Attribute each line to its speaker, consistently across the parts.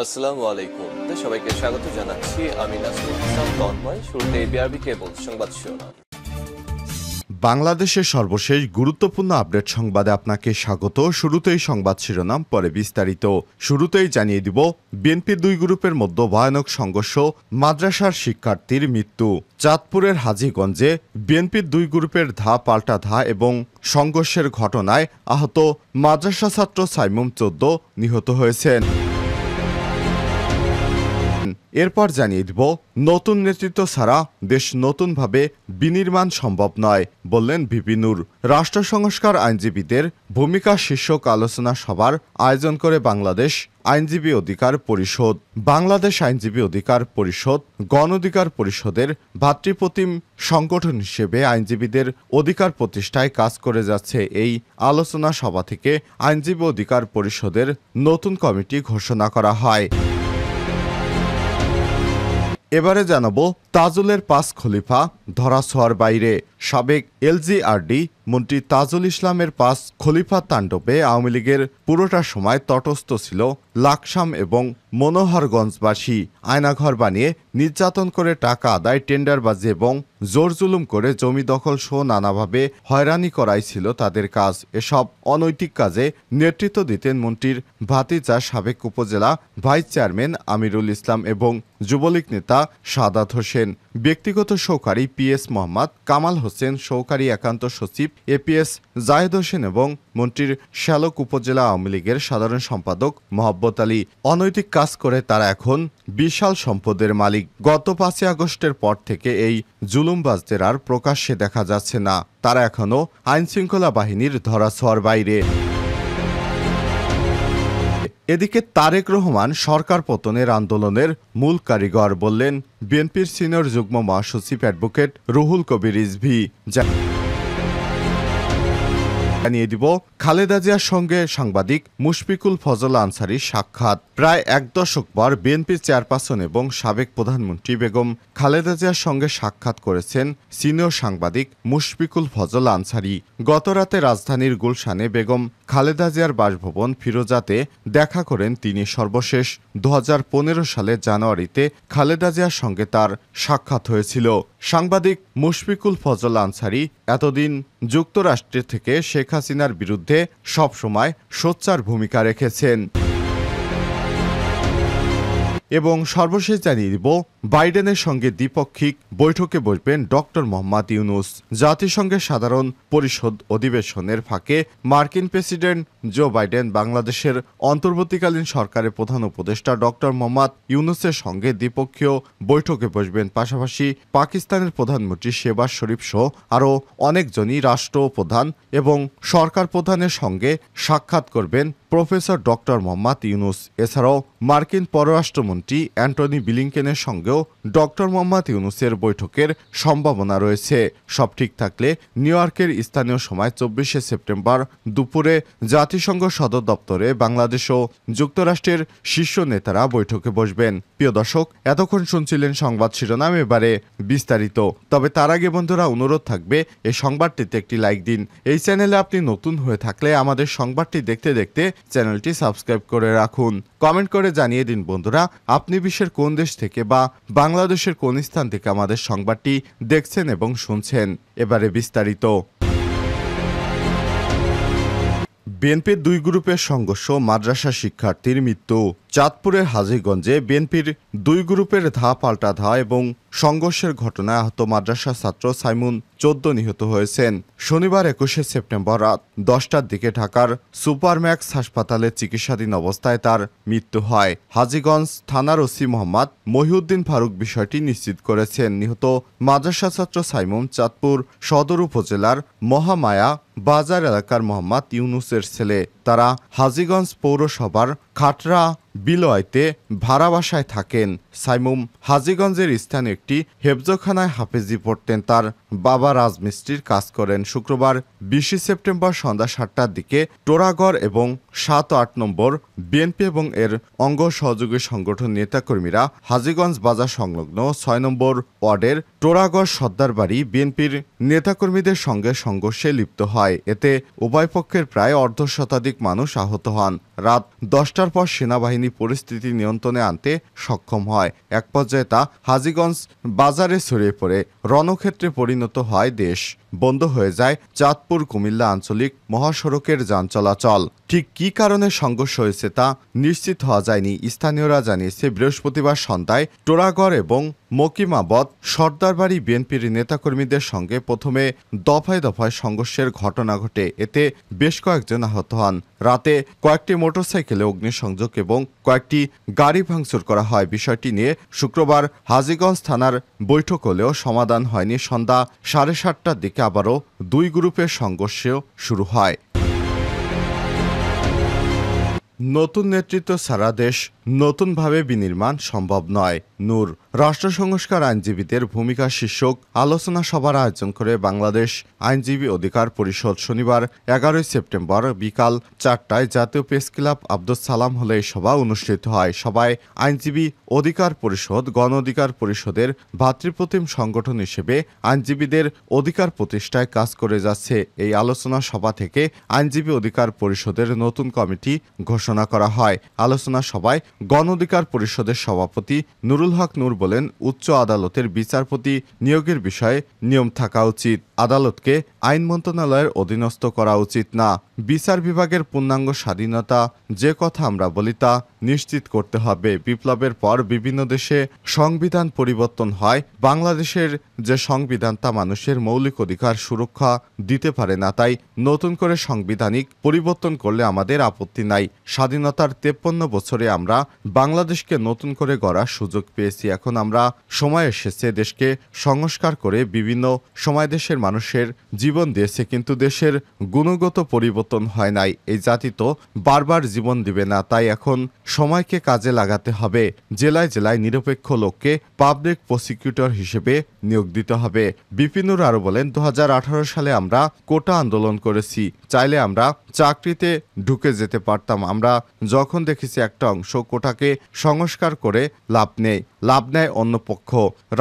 Speaker 1: আসসালামু আলাইকুম। সবাইকে স্বাগত জানাচ্ছি। আমি নাসরুল ইসলাম তন্ময়। শুরুতে বিআরবি কেবল সংবাদ শিরোনাম।
Speaker 2: বাংলাদেশের সর্বশেষ গুরুত্বপূর্ণ আপডেট সংবাদে আপনাকে স্বাগত। শুরুতেই সংবাদ শিরোনাম, পরে বিস্তারিত। শুরুতেই জানিয়ে দিব, বিএনপির দুই গ্রুপের মধ্যে ভয়ানক সংঘর্ষ, মাদ্রাসার শিক্ষার্থীর মৃত্যু। চাঁদপুরের হাজীগঞ্জে বিএনপির দুই গ্রুপের পাল্টা এবং সংঘর্ষের ঘটনায় আহত মাদ্রাসা ছাত্র সাইমুম 14 নিহত হয়েছেন। এরপর জানিয়ে দিব, নতুন নেতৃত্ব ছাড়া দেশ নতুনভাবে বিনির্মাণ সম্ভব নয়, বললেন ভিপি নূর। রাষ্ট্র সংস্কার আইনজীবীদের ভূমিকা শীর্ষক আলোচনা সভার আয়োজন করে বাংলাদেশ আইনজীবী অধিকার পরিষদ। বাংলাদেশ আইনজীবী অধিকার পরিষদ গণ অধিকার পরিষদের ভাতৃপ্রতিম সংগঠন হিসেবে আইনজীবীদের অধিকার প্রতিষ্ঠায় কাজ করে যাচ্ছে। এই আলোচনা সভা থেকে আইনজীবী অধিকার পরিষদের নতুন কমিটি ঘোষণা করা হয়। এবারে জানাবো, তাজুলের 5 খলিফা ধরাছোঁয়ার বাইরে। সাবেক এলজিআরডি মন্ত্রী তাজুল ইসলামের 5 খলিফা তাণ্ডবে আওয়ামী লীগের পুরোটা সময় তটস্থ ছিল লাকসাম এবং মনোহরগঞ্জবাসী। আয়নাঘর বানিয়ে নির্যাতন করে টাকা আদায়, টেন্ডারবাজি এবং জোর জুলুম করে জমি দখল সহ নানাভাবে হয়রানি করাই ছিল তাদের কাজ। এসব অনৈতিক কাজে নেতৃত্ব দিতেন মন্ত্রীর ভাতিজা সাবেক উপজেলা ভাইস চেয়ারম্যান আমিরুল ইসলাম এবং যুবলীগ নেতা সাদাত হোসেন। ব্যক্তিগত সহকারী পিএস মোহাম্মদ কামাল হোসেন, সহকারী একান্ত সচিব এপিএস জায়েদ হোসেন এবং মন্ত্রীর শ্যালক উপজেলা আওয়ামী লীগের সাধারণ সম্পাদক মোহাব্বত আলী। অনৈতিক কাজ করে তারা এখন বিশাল সম্পদের মালিক। গত 5 আগস্টের পর থেকে এই জুলুমবাজদের আর প্রকাশ্যে দেখা যাচ্ছে না। তারা এখনও আইনশৃঙ্খলা বাহিনীর ধরাছোঁয়ার বাইরে। এদিকে তারেক রহমান সরকার পতনের আন্দোলনের মূল কারিগর, বললেন বিএনপির সিনিয়র যুগ্ম মহাসচিব অ্যাডভোকেট রুহুল কবির রিজভী। জানিয়ে দিব, খালেদা জিয়ার সঙ্গে সাংবাদিক মুশফিকুল ফজল আনসারীর সাক্ষাৎ। প্রায় 1 দশক পর বিএনপির চেয়ারপারসন এবং সাবেক প্রধানমন্ত্রী বেগম খালেদা জিয়ার সঙ্গে সাক্ষাৎ করেছেন সিনিয়র সাংবাদিক মুশফিকুল ফজল আনসারী। গতরাতে রাজধানীর গুলশানে বেগম খালেদা জিয়ার বাসভবন ফিরোজাতে দেখা করেন তিনি। সর্বশেষ 2015 সালের জানুয়ারিতে খালেদা জিয়ার সঙ্গে তার সাক্ষাৎ হয়েছিল। সাংবাদিক মুশফিকুল ফজল আনসারী এতদিন যুক্তরাষ্ট্রের থেকে শেখ হাসিনার বিরুদ্ধে সবসময় সোচ্চার ভূমিকা রেখেছেন। এবং সর্বশেষ জানিয়ে দিব, বাইডেনের সঙ্গে দ্বিপাক্ষিক বৈঠকে বসবেন ডক্টর মোহাম্মদ ইউনুস। জাতিসংঘের সাধারণ পরিষদ অধিবেশনের ফাঁকে মার্কিন প্রেসিডেন্ট জো বাইডেন বাংলাদেশের অন্তর্বর্তীকালীন সরকারের প্রধান উপদেষ্টা ডক্টর মোহাম্মদ ইউনুসের সঙ্গে দ্বিপক্ষীয় বৈঠকে বসবেন। পাশাপাশি পাকিস্তানের প্রধানমন্ত্রী শেহবাজ শরীফ সহ আরও অনেকজনই রাষ্ট্রপ্রধান এবং সরকার প্রধানের সঙ্গে সাক্ষাৎ করবেন প্রফেসর ডক্টর মোহাম্মদ ইউনুস। এছাড়াও মার্কিন পররাষ্ট্রমন্ত্রী অ্যান্টনি ব্লিংকেনের সঙ্গেও ডক্টর মোহাম্মদ ইউনুসের বৈঠকের সম্ভাবনা রয়েছে। সব ঠিক থাকলে নিউ ইয়র্কের স্থানীয় সময় 24 সেপ্টেম্বর দুপুরে জাতিসংঘ সদর দপ্তরে বাংলাদেশ ও যুক্তরাষ্ট্রের শীর্ষ নেতারা বৈঠকে বসবেন। প্রিয় দর্শক, এতক্ষণ শুনছিলেন সংবাদ শিরোনাম, এবারে বিস্তারিত। তবে তার আগে বন্ধুরা, অনুরোধ থাকবে এই সংবাদটিতে একটি লাইক দিন। এই চ্যানেলে আপনি নতুন হয়ে থাকলে আমাদের সংবাদটি দেখতে দেখতে চ্যানেলটি সাবস্ক্রাইব করে রাখুন। কমেন্ট করে জানিয়ে দিন বন্ধুরা, আপনি বিশ্বের কোন দেশ থেকে বা বাংলাদেশের কোন স্থান থেকে আমাদের সংবাদটি দেখছেন এবং শুনছেন। এবারে বিস্তারিত। বিএনপির দুই গ্রুপের সংঘর্ষ, মাদ্রাসা শিক্ষার্থীর মৃত্যু। চাঁদপুরের হাজীগঞ্জে বিএনপির দুই গ্রুপের পাল্টা এবং সংঘর্ষের ঘটনায় আহত মাদ্রাসা ছাত্র সাইমুম 14 নিহত হয়েছেন। শনিবার 21 সেপ্টেম্বর রাত 10টার দিকে ঢাকার সুপারম্যাক্স হাসপাতালে চিকিৎসাধীন অবস্থায় তার মৃত্যু হয়। হাজীগঞ্জ থানার ওসি মোহাম্মদ মহিউদ্দিন ফারুক বিষয়টি নিশ্চিত করেছেন। নিহত মাদ্রাসা ছাত্র সাইমুম চাঁদপুর সদর উপজেলার মহামায়া বাজার এলাকার মোহাম্মদ ইউনুসের ছেলে। তারা হাজীগঞ্জ পৌরসভার খাটরা বিলয়তে ভাড়া বাসায় থাকেন। সাইমুম হাজীগঞ্জের স্থানীয় একটি হেফজখানায় হাফেজি পড়তেন। তার বাবা রাজমিস্ত্রির কাজ করেন। শুক্রবার 20 সেপ্টেম্বর সন্ধ্যা 7টার দিকে টোরাগড় এবং 7 ও 8 নম্বর বিএনপি এবং এর অঙ্গ সহযোগী সংগঠন নেতাকর্মীরা হাজীগঞ্জ বাজার সংলগ্ন 6 নম্বর ওয়ার্ডের টোরাগড় সর্দারবাড়ি বিএনপির নেতাকর্মীদের সঙ্গে সংঘর্ষে লিপ্ত হয়। এতে উভয় পক্ষের প্রায় অর্ধশতাধিক মানুষ আহত হন। রাত 10টার পর সেনাবাহিনী পরিস্থিতি নিয়ন্ত্রণে আনতে সক্ষম হয়। এক পর্যায়ে তা হাজীগঞ্জ বাজারে ছড়িয়ে পড়ে রণক্ষেত্রে পরিণত হয়। দেশ বন্ধ হয়ে যায় চাঁদপুর কুমিল্লা আঞ্চলিক মহাসড়কের যান চলাচল। ঠিক কী কারণে সংঘর্ষ হয়েছে তা নিশ্চিত হওয়া যায়নি। স্থানীয়রা জানিয়েছে, বৃহস্পতিবার সন্ধ্যায় টোরাগড় এবং মকিমাবদ সর্দারবাড়ি বিএনপির নেতাকর্মীদের সঙ্গে প্রথমে দফায় দফায় সংঘর্ষের ঘটনা ঘটে। এতে বেশ কয়েকজন আহত হন। রাতে কয়েকটি মোটরসাইকেলে অগ্নিসংযোগ এবং কয়েকটি গাড়ি ভাঙচুর করা হয়। বিষয়টি নিয়ে শুক্রবার হাজীগঞ্জ থানার বৈঠক হলেও সমাধান হয়নি। সন্ধ্যা 7:30টার দিকে আবারও দুই গ্রুপের সংঘর্ষ শুরু হয়। নতুন নেতৃত্ব ছাড়া দেশ নতুনভাবে বিনির্মাণ সম্ভব নয়। নূর রাষ্ট্র সংস্কার আইনজীবীদের ভূমিকা শীর্ষক আলোচনা সভার আয়োজন করে বাংলাদেশ আইনজীবী অধিকার পরিষদ শনিবার 11 সেপ্টেম্বর বিকাল 4টায় জাতীয় প্রেস ক্লাব আব্দুল সালাম হলে এই সভা অনুষ্ঠিত হয়। সভায় আইনজীবী অধিকার পরিষদ গণ অধিকার পরিষদের ভাতৃপ্রতিম সংগঠন হিসেবে আইনজীবীদের অধিকার প্রতিষ্ঠায় কাজ করে যাচ্ছে। এই আলোচনা সভা থেকে আইনজীবী অধিকার পরিষদের নতুন কমিটি ঘোষণা করা হয়। আলোচনা সভায় গণ অধিকার পরিষদের সভাপতি নুরুল হক নূর বলেন, উচ্চ আদালতের বিচারপতি নিয়োগের বিষয়ে নিয়ম থাকা উচিত। আদালতকে আইন মন্ত্রণালয়ের অধীনস্থ করা উচিত না। বিচার বিভাগের পূর্ণাঙ্গ স্বাধীনতা যে কথা আমরা বলি তা নিশ্চিত করতে হবে। বিপ্লবের পর বিভিন্ন দেশে সংবিধান পরিবর্তন হয়। বাংলাদেশের যে সংবিধান তা মানুষের মৌলিক অধিকার সুরক্ষা দিতে পারে না। তাই নতুন করে সাংবিধানিক পরিবর্তন করলে আমাদের আপত্তি নাই। স্বাধীনতার 53 বছরে আমরা বাংলাদেশকে নতুন করে গড়ার সুযোগ পেয়েছি। এখন আমরা সময় এসেছে দেশকে সংস্কার করে। বিভিন্ন সময় দেশের মানুষের জীবন দিয়েছে, কিন্তু দেশের গুণগত পরিবর্তন হয় নাই। এই জাতি তো বারবার জীবন দিবে না। তাই এখন সময়কে কাজে লাগাতে হবে। জেলায় জেলায় নিরপেক্ষ লোককে পাবলিক প্রসিকিউটর হিসেবে নিয়োগ দিতে হবে। বিপিনুর আরও বলেন, 2018 সালে আমরা কোটা আন্দোলন করেছি। চাইলে আমরা চাকরিতে ঢুকে যেতে পারতাম। আমরা যখন দেখেছি একটা অংশ কোটাকে সংস্কার করে লাভ নেয় অন্য পক্ষ।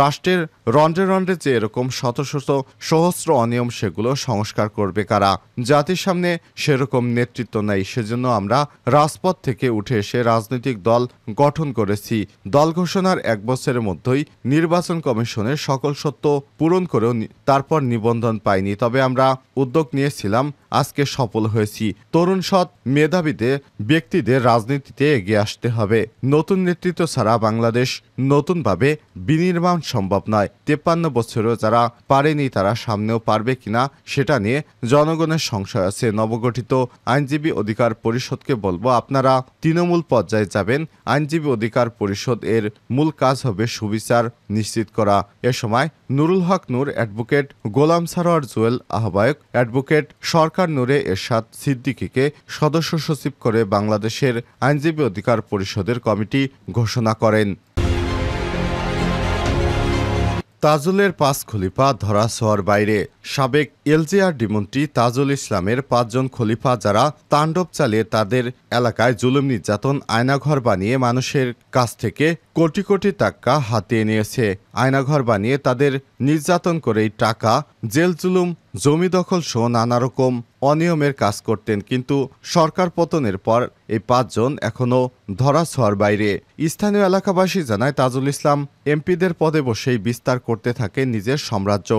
Speaker 2: রাষ্ট্রের রন্ধ্রে রন্ধ্রে যে এরকম শত শত সহস্র অনিয়ম, সেগুলো সংস্কার করবে কারা? জাতির সামনে সেরকম নেতৃত্ব নেই। সেজন্য আমরা রাজপথ থেকে উঠে এসে রাজনৈতিক দল গঠন করেছি। দল ঘোষণার 1 বছরের মধ্যেই নির্বাচন কমিশনের সকল সত্য পূরণ করেও তারপর নিবন্ধন পাইনি। তবে আমরা উদ্যোগ নিয়েছিলাম, আজকে সফল হয়েছি। তরুণ সৎ মেধাবীদের ব্যক্তিদের রাজনীতিতে এগিয়ে আসতে হবে। নতুন নেতৃত্ব ছাড়া বাংলাদেশ নতুনভাবে বিনির্মাণ সম্ভব নয়। 53 বছরেও যারা পারেনি তারা সামনেও পারবে কিনা সেটা নিয়ে জনগণের সংশয় আছে। নবগঠিত আইনজীবী অধিকার পরিষদকে বলবো, আপনারা তৃণমূল পর্যায়ে যাবেন। আইনজীবী অধিকার পরিষদ এর মূল কাজ হবে সুবিচার নিশ্চিত করা। এ সময় নুরুল হক নূর, অ্যাডভোকেট গোলাম সারোয়ার জুয়েল আহ্বায়ক, অ্যাডভোকেট সরকার নূরে এরশাদ সিদ্দিকীকে সদস্য সচিব করে বাংলাদেশের আইনজীবী অধিকার পরিষদের কমিটি ঘোষণা করেন। তাজুলের 5 খলিফা ধরাছোঁয়ার বাইরে। সাবেক এলজিআরডি মন্ত্রী তাজুল ইসলামের 5 জন খলিফা যারা তাণ্ডব চালিয়ে তাদের এলাকায় জুলুম নির্যাতন আয়নাঘর বানিয়ে মানুষের কাছ থেকে কোটি কোটি টাকা হাতিয়ে নিয়েছে। আয়নাঘর বানিয়ে তাদের নির্যাতন করে এই টাকা জেল জুলুম জমি দখল সহ নানা রকম অনিয়মের কাজ করতেন। কিন্তু সরকার পতনের পর এই 5 জন এখনও ধরাছোঁয়ার বাইরে। স্থানীয় এলাকাবাসী জানায়, তাজুল ইসলাম এমপিদের পদে বসেই বিস্তার করতে থাকে নিজের সাম্রাজ্য,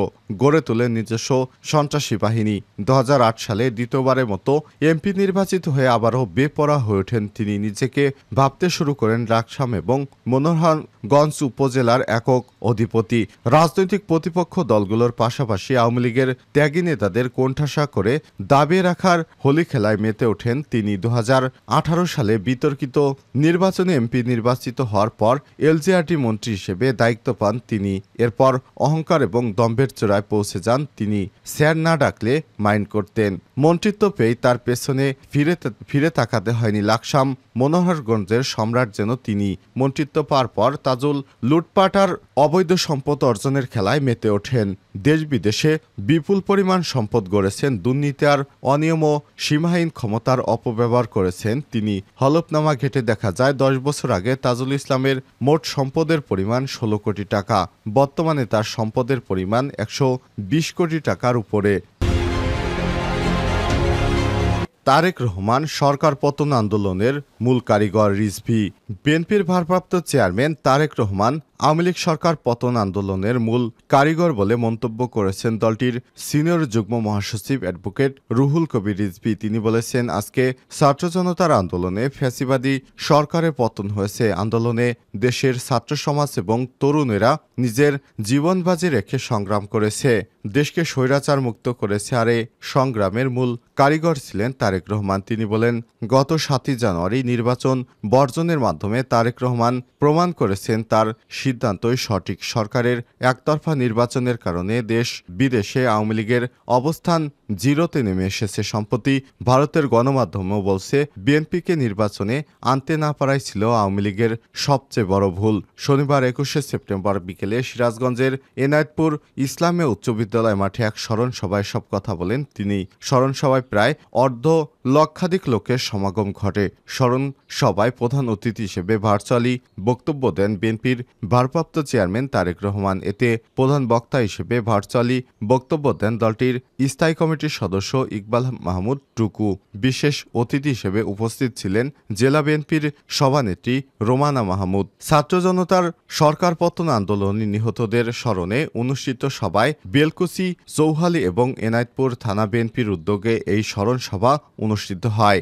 Speaker 2: গড়ে তোলে নিজস্ব সন্ত্রাসী বাহিনী। 2008 সালে দ্বিতীয়বারের মতো এমপি নির্বাচিত হয়ে আবারও বেপরোয়া হয়ে ওঠেন তিনি। নিজেকে ভাবতে শুরু করেন লাকসাম এবং মনোহরগঞ্জ উপজেলার একক অধিপতি। রাজনৈতিক প্রতিপক্ষ দলগুলোর পাশাপাশি আওয়ামী লীগের ত্যাগী নেতাদের কোণঠাসা করে দাবিয়ে রাখার হোলি খেলায় মেতে ওঠেন তিনি। 2018 সালে বিতর্কিত নির্বাচনে এমপি নির্বাচিত হওয়ার পর এলজিআরডি মন্ত্রী হিসেবে দায়িত্ব পান তিনি। এরপর অহংকার এবং দম্ভের চূড়ায় পৌঁছে যান তিনি। স্যার না ডাকলে মাইন্ড করতেন। মন্ত্রিত্ব পেয়ে তার পেছনে ফিরে তাকাতে হয়নি। লাকসাম মনোহরগঞ্জের সম্রাট যেন তিনি। মন্ত্রিত্ব পাওয়ার পর তাজুল লুটপাট আর অবৈধ সম্পদ অর্জনের খেলায় মেতে ওঠেন। দেশ বিদেশে বিপুল পরিমাণ সম্পদ গড়েছেন, দুর্নীতি আর অনিয়ম ও সীমাহীন ক্ষমতার অপব্যবহার করেছেন তিনি। হলফনামা ঘেঁটে দেখা যায় 10 বছর আগে তাজুল ইসলামের মোট সম্পদের পরিমাণ 16 কোটি টাকা। বর্তমানে তার সম্পদের পরিমাণ 120 কোটি টাকার উপরে। তারেক রহমান সরকার পতন আন্দোলনের মূল কারিগর রিজভী। বিএনপির ভারপ্রাপ্ত চেয়ারম্যান তারেক রহমান আওয়ামী লীগ সরকার পতন আন্দোলনের মূল কারিগর বলে মন্তব্য করেছেন দলটির সিনিয়র যুগ্ম মহাসচিব অ্যাডভোকেট রুহুল কবির রিজভী। তিনি বলেছেন, আজকে ছাত্র জনতার আন্দোলনে ফ্যাসিবাদী সরকারের পতন হয়েছে। আন্দোলনে দেশের ছাত্র সমাজ এবং তরুণেরা নিজের জীবন বাজি রেখে সংগ্রাম করেছে, দেশকে স্বৈরাচার মুক্ত করেছে। আর এই সংগ্রামের মূল কারিগর ছিলেন তারেক রহমান। তিনি বলেন, গত 7 জানুয়ারি নির্বাচন বর্জনের মাধ্যমে তারেক রহমান প্রমাণ করেছেন তার সিদ্ধান্তই সঠিক। সরকারের একতরফা নির্বাচনের কারণে দেশ বিদেশে আওয়ামী লীগের অবস্থান জিরোতে নেমে এসেছে। সম্প্রতি ভারতের গণমাধ্যমও বলছে, বিএনপিকে নির্বাচনে আনতে না পারাই ছিল আওয়ামী লীগের সবচেয়ে বড় ভুল। শনিবার 21শে সেপ্টেম্বর বিকেলে সিরাজগঞ্জের এনায়েতপুর ইসলামিয়া উচ্চ বিদ্যালয় মাঠে এক স্মরণ সভায় সব কথা বলেন তিনি। স্মরণ সভায় প্রায় অর্ধ লক্ষাধিক লোকের সমাগম ঘটে। স্মরণ সভায় প্রধান অতিথি হিসেবে ভার্চুয়ালি বক্তব্য দেন বিএনপির ভারপ্রাপ্ত চেয়ারম্যান তারেক রহমান। এতে প্রধান বক্তা হিসেবে ভার্চুয়ালি বক্তব্য দেন দলটির স্থায়ী কমিটির সদস্য ইকবাল মাহমুদ টুকু। বিশেষ অতিথি হিসেবে উপস্থিত ছিলেন জেলা বিএনপির সভানেত্রী রোমানা মাহমুদ। ছাত্র জনতার সরকার পতন আন্দোলনে নিহতদের স্মরণে অনুষ্ঠিত সভায় বেলকুচি, চৌহালি এবং এনায়েতপুর থানা বিএনপির উদ্যোগে এই স্মরণ সভা অনুষ্ঠিত হয়।